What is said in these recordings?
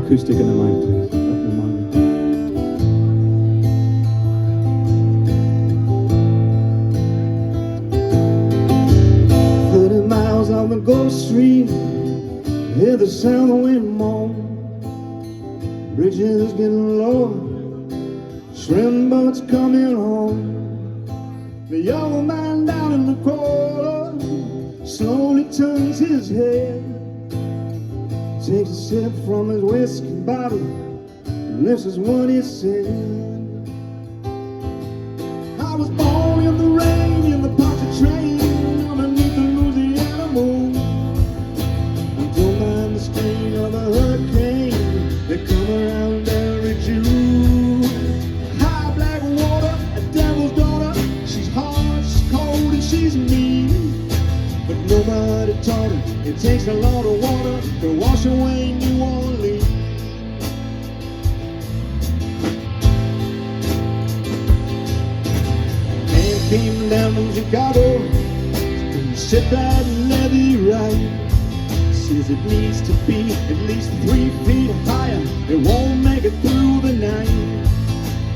acoustic in the mic, please. Up in the mic. 30 miles on the Gulf Stream, hear the sound of wind moan. Bridges getting lower, shrimp boats coming home. The young man down in the corner slowly turns his head, takes a sip from his whiskey bottle, and this is what he said. I was born in the rain, in the pocket train, underneath the Louisiana moon. I don't mind the strain of a hurricane that come around every June. High black water, a devil's daughter, she's hard, she's cold, and she's mean. But nobody taught her it takes a lot of water to wash away New Orleans. Man came down from Chicago and set that levee right. Says it needs to be at least 3 feet higher, it won't make it through the night.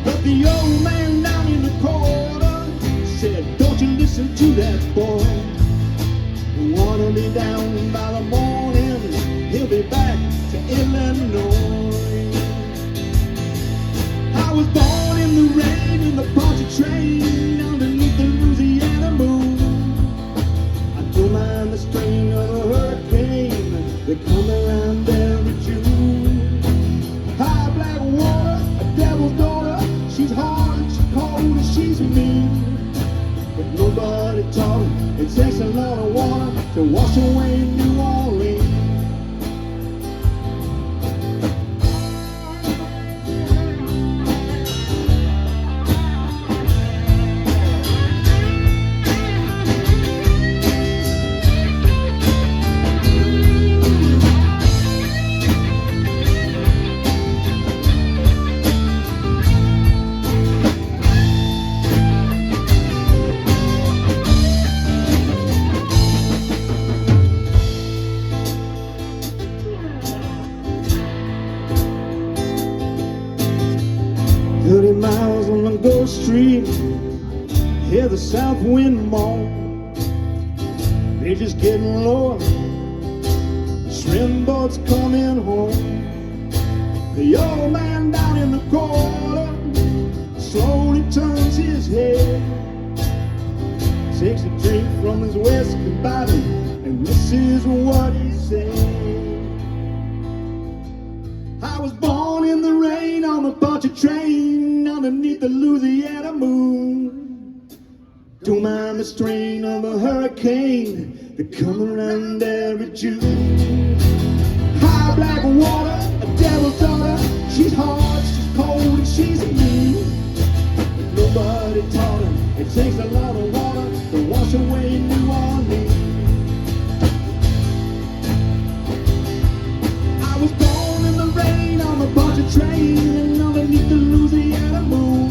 But the old man down in the corner said, don't you listen to that boy. Wanna be down by the morning, he'll be back to Illinois. I was born in the rain, in the Poncha train, underneath the Louisiana moon. I don't mind the strain of a hurricane that come around every June. High black water, a devil's daughter, she's hard, she's cold, and she's mean. But nobody taught her it takes a lot of water to wash away New Orleans. Miles on the Gulf Stream, hear the south wind moan. They're just getting lower, shrimp boats coming home. The old man down in the corner slowly turns his head, takes a drink from his whiskey bottle, and this is what he said. I was born in the rain on the Poncha train, underneath the Louisiana moon. Don't mind the strain of a hurricane that come around every June. High black water, a devil's daughter, she's hard, she's cold, and she's mean. But nobody taught her it takes a lot of water to wash away New Orleans. I was born in the rain on the Poncha train and underneath the Louisiana moon.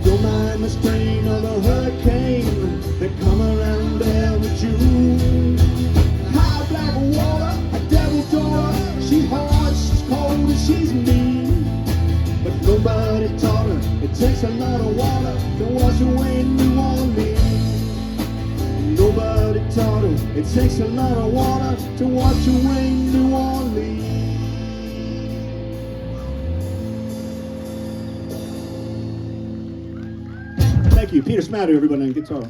Don't mind the strain of a hurricane that come around every June. High black water, a devil's daughter, she's hard, she's cold, and she's mean. But nobody taught her it takes a lot of water to wash away New Orleans. Nobody taught her it takes a lot of water to wash away New Orleans. Thank you. Peter Smatter, everybody on guitar.